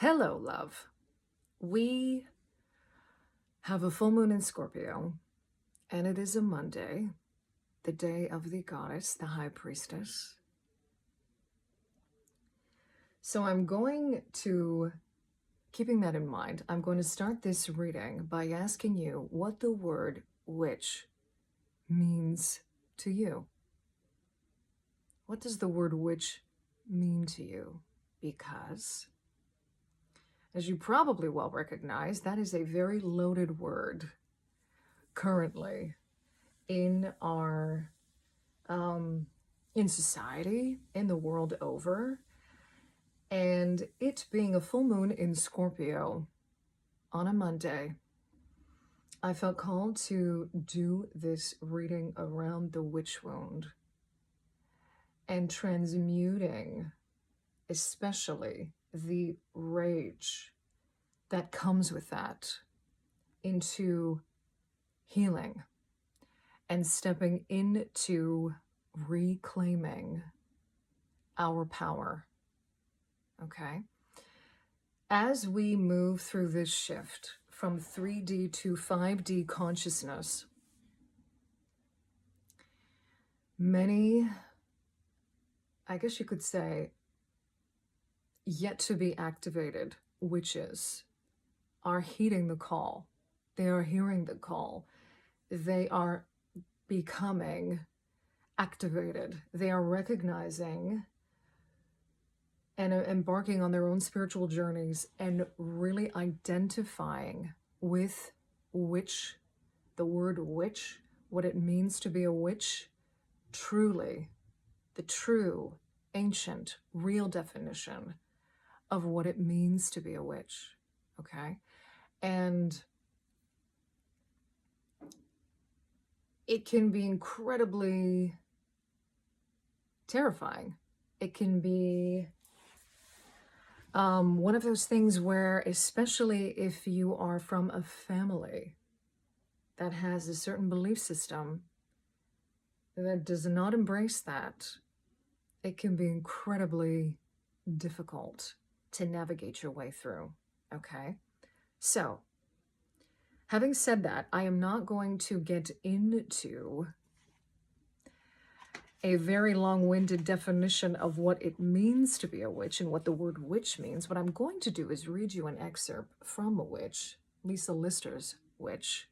Hello, love. We have a full moon in Scorpio, and it is a Monday, the day of the goddess, the high priestess. So keeping that in mind, I'm going to start this reading by asking you what the word witch means to you. What does the word witch mean to you? Because, as you probably well recognize, that is a very loaded word currently in our in society, in the world over. And it being a full moon in Scorpio on a Monday, I felt called to do this reading around the witch wound and transmuting especially the rage that comes with that into healing and stepping into reclaiming our power. Okay? As we move through this shift from 3D to 5D consciousness, many, I guess you could say, yet to be activated witches are heeding the call. They are hearing the call. They are becoming activated. They are recognizing and embarking on their own spiritual journeys and really identifying with witch, the word witch, what it means to be a witch, truly, the true, ancient, real definition of what it means to be a witch, okay? And it can be incredibly terrifying. It can be one of those things where, especially if you are from a family that has a certain belief system that does not embrace that, it can be incredibly difficult to navigate your way through, okay? So, having said that, I am not going to get into a very long-winded definition of what it means to be a witch and what the word witch means. What I'm going to do is read you an excerpt from a witch, Lisa Lister's Witch,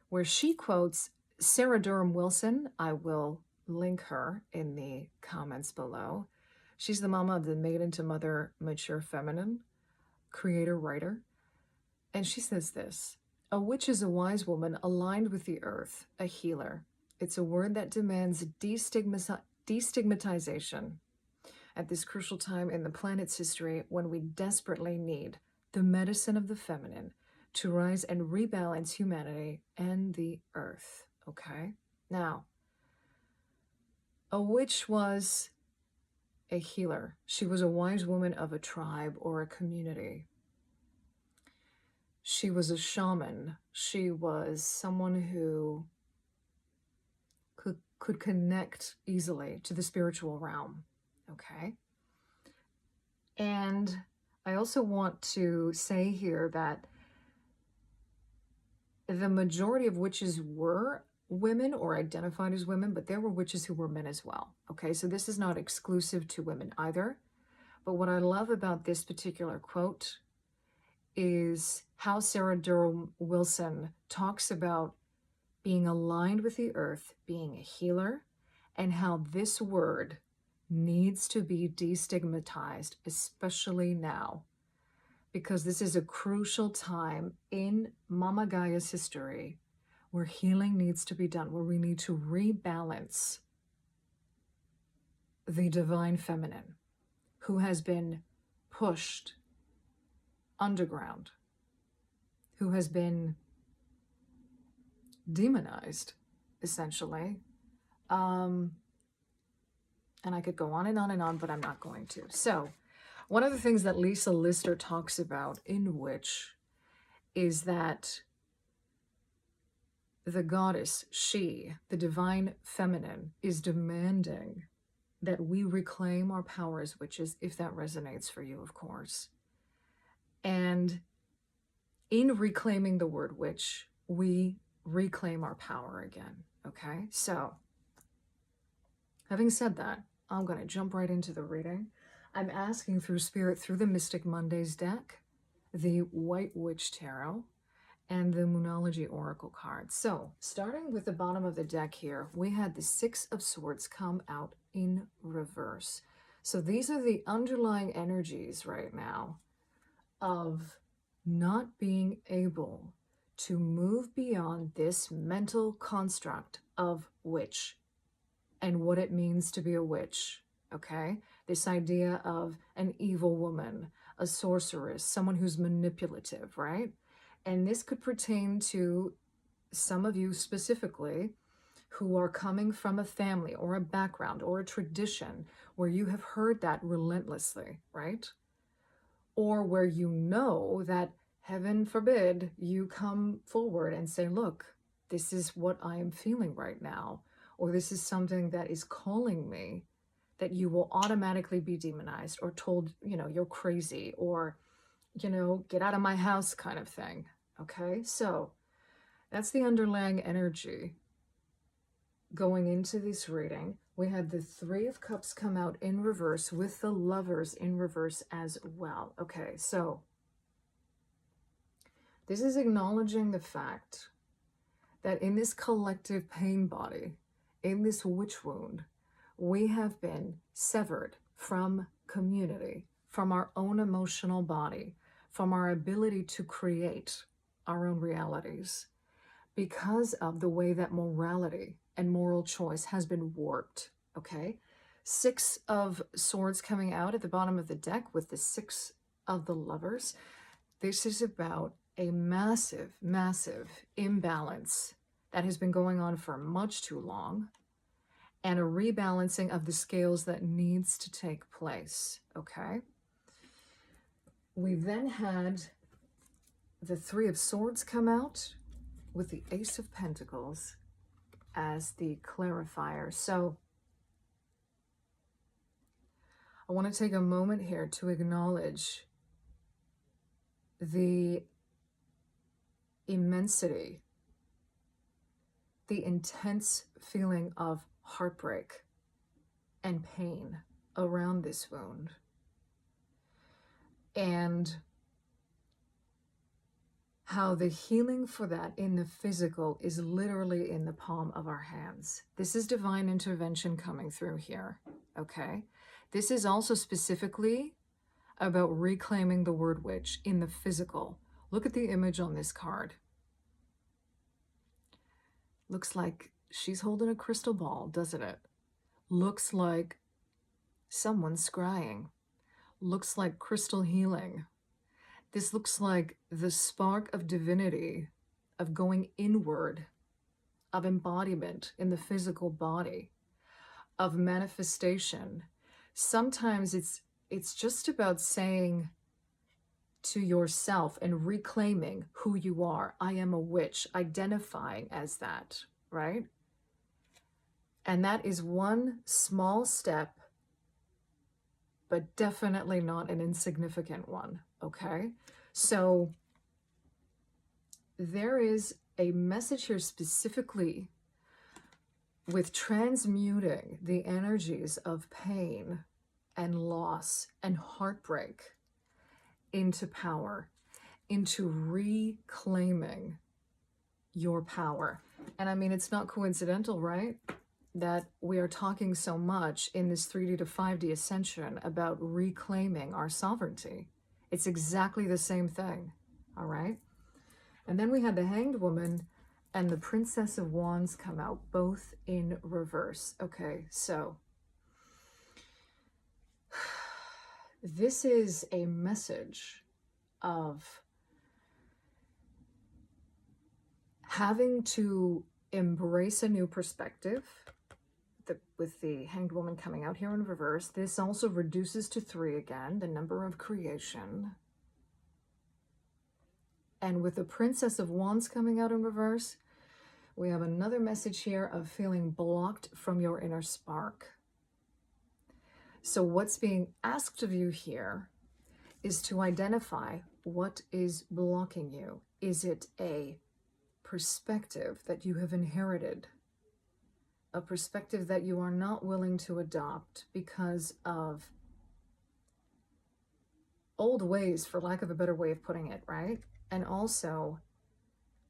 where she quotes Sarah Durham Wilson. I will link her in the comments below. She's the mama of the Maiden to Mother Mature Feminine, creator, writer. And she says this: a witch is a wise woman aligned with the earth, a healer. It's a word that demands destigmatization at this crucial time in the planet's history when we desperately need the medicine of the feminine to rise and rebalance humanity and the earth, okay? Now, a witch was a healer. She was a wise woman of a tribe or a community. She was a shaman. She was someone who could connect easily to the spiritual realm, okay? And I also want to say here that the majority of witches were women or identified as women, but there were witches who were men as well, okay? So this is not exclusive to women either. But what I love about this particular quote is how Sarah Durham Wilson talks about being aligned with the earth, being a healer, and how this word needs to be destigmatized, especially now, because this is a crucial time in Mama Gaia's history where healing needs to be done, where we need to rebalance the divine feminine who has been pushed underground, who has been demonized, essentially. And I could go on and on and on, but I'm not going to. So, one of the things that Lisa Lister talks about in Witch is that the goddess, she, the divine feminine, is demanding that we reclaim our power as witches, if that resonates for you, of course. And in reclaiming the word witch, we reclaim our power again. Okay, so having said that, I'm going to jump right into the reading. I'm asking through Spirit, through the Mystic Mondays deck, the White Witch Tarot, and the Moonology Oracle cards. So, starting with the bottom of the deck here, we had the Six of Swords come out in reverse. So these are the underlying energies right now of not being able to move beyond this mental construct of witch and what it means to be a witch, okay? This idea of an evil woman, a sorceress, someone who's manipulative, right? And this could pertain to some of you specifically who are coming from a family or a background or a tradition where you have heard that relentlessly, right? Or where you know that, heaven forbid, you come forward and say, look, this is what I am feeling right now, or this is something that is calling me, that you will automatically be demonized or told, you're crazy, or, get out of my house kind of thing. Okay, so that's the underlying energy going into this reading. We had the Three of Cups come out in reverse with the Lovers in reverse as well. Okay, so this is acknowledging the fact that in this collective pain body, in this witch wound, we have been severed from community, from our own emotional body, from our ability to create our own realities, because of the way that morality and moral choice has been warped, okay? Six of Swords coming out at the bottom of the deck with the Six of the Lovers. This is about a massive, massive imbalance that has been going on for much too long, and a rebalancing of the scales that needs to take place, okay? We then had the Three of Swords come out with the Ace of Pentacles as the clarifier. So I want to take a moment here to acknowledge the immensity, the intense feeling of heartbreak and pain around this wound. And how the healing for that in the physical is literally in the palm of our hands. This is divine intervention coming through here, okay? This is also specifically about reclaiming the word witch in the physical. Look at the image on this card. Looks like she's holding a crystal ball, doesn't it? Looks like someone's scrying. Looks like crystal healing. This looks like the spark of divinity, of going inward, of embodiment in the physical body, of manifestation. Sometimes it's just about saying to yourself and reclaiming who you are. I am a witch, identifying as that, right? And that is one small step, but definitely not an insignificant one, okay? So there is a message here specifically with transmuting the energies of pain and loss and heartbreak into power, into reclaiming your power. And I mean, it's not coincidental, right? That we are talking so much in this 3D to 5D ascension about reclaiming our sovereignty. It's exactly the same thing, all right? And then we had the Hanged Woman and the Princess of Wands come out, both in reverse. Okay, so this is a message of having to embrace a new perspective. With the Hanged Woman coming out here in reverse, this also reduces to 3 again, the number of creation. And with the Princess of Wands coming out in reverse, we have another message here of feeling blocked from your inner spark. So what's being asked of you here is to identify What is blocking you? Is it a perspective that you have inherited? A perspective that you are not willing to adopt because of old ways, for lack of a better way of putting it, right? And also,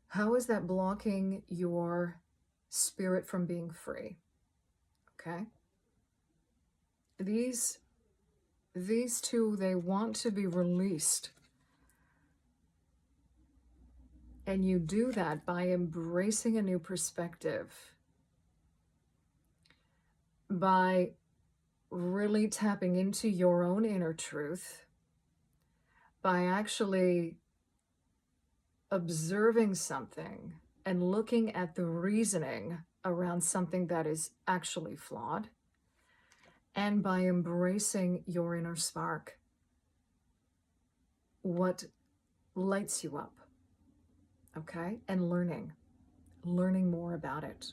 how is that blocking your spirit from being free? Okay? These two, they want to be released. And you do that by embracing a new perspective, by really tapping into your own inner truth, by actually observing something and looking at the reasoning around something that is actually flawed, and by embracing your inner spark, what lights you up, okay? And learning more about it,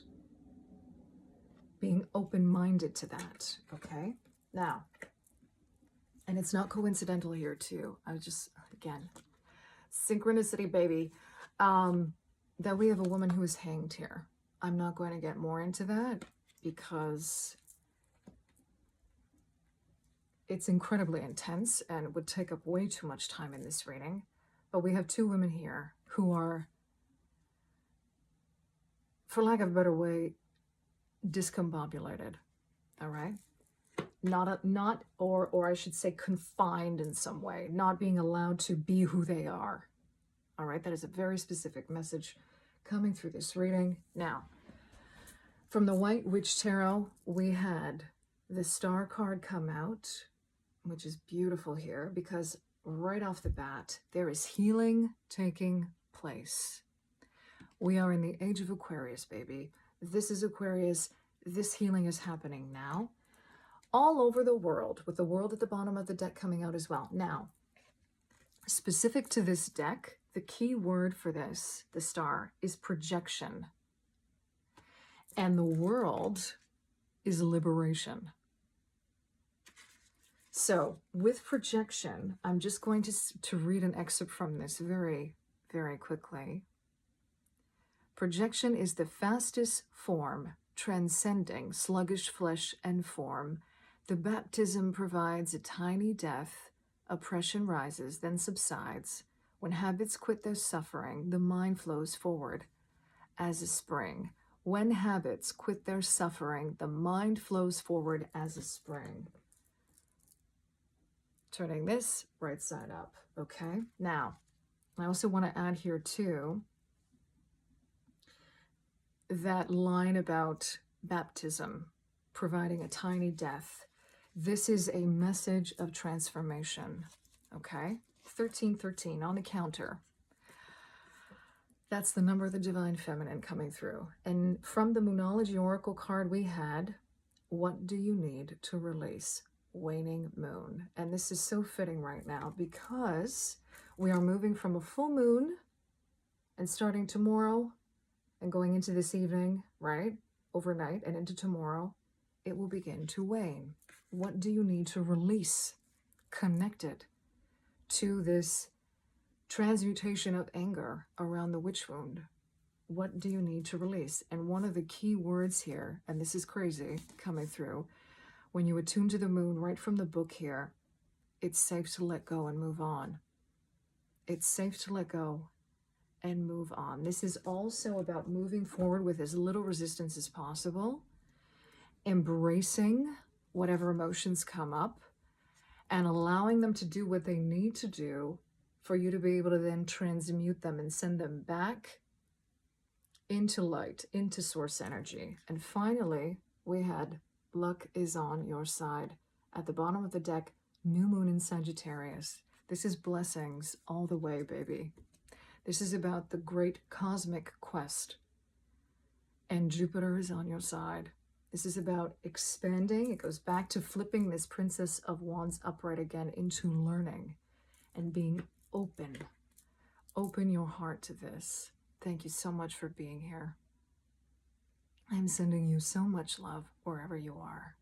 being open-minded to that, okay? Now, and it's not coincidental here too. I was just, again, synchronicity, baby, that we have a woman who is hanged here. I'm not going to get more into that because it's incredibly intense and would take up way too much time in this reading. But we have two women here who are, for lack of a better way, discombobulated, all right? Or I should say confined in some way, not being allowed to be who they are, all right? That is a very specific message coming through this reading. Now, from the White Witch Tarot, we had the Star card come out, which is beautiful here because right off the bat, there is healing taking place. We are in the age of Aquarius, baby. This is Aquarius. This healing is happening now all over the world, with the world at the bottom of the deck coming out as well. Now, specific to this deck, the key word for this, the star, is projection. And the world is liberation. So with projection, I'm just going to read an excerpt from this very, very quickly. Projection is the fastest form, transcending sluggish flesh and form. The baptism provides a tiny death. Oppression rises, then subsides. When habits quit their suffering, the mind flows forward as a spring. When habits quit their suffering, the mind flows forward as a spring. Turning this right side up, okay? Now, I also want to add here too, that line about baptism providing a tiny death. This is a message of transformation, okay? 1313 on the counter. That's the number of the Divine Feminine coming through. And from the Moonology Oracle card we had, what do you need to release? Waning moon. And this is so fitting right now because we are moving from a full moon and starting tomorrow and going into this evening, right? Overnight and into tomorrow, it will begin to wane. What do you need to release connected to this transmutation of anger around the witch wound? What do you need to release? And one of the key words here, and this is crazy coming through, when you attune to the moon right from the book here, it's safe to let go and move on. It's safe to let go and move on. This is also about moving forward with as little resistance as possible, embracing whatever emotions come up, and allowing them to do what they need to do for you to be able to then transmute them and send them back into light, into source energy. And finally, we had luck is on your side. At the bottom of the deck, new moon in Sagittarius. This is blessings all the way, baby. This is about the great cosmic quest. And Jupiter is on your side. This is about expanding. It goes back to flipping this Princess of Wands upright again into learning and being open. Open your heart to this. Thank you so much for being here. I'm sending you so much love wherever you are.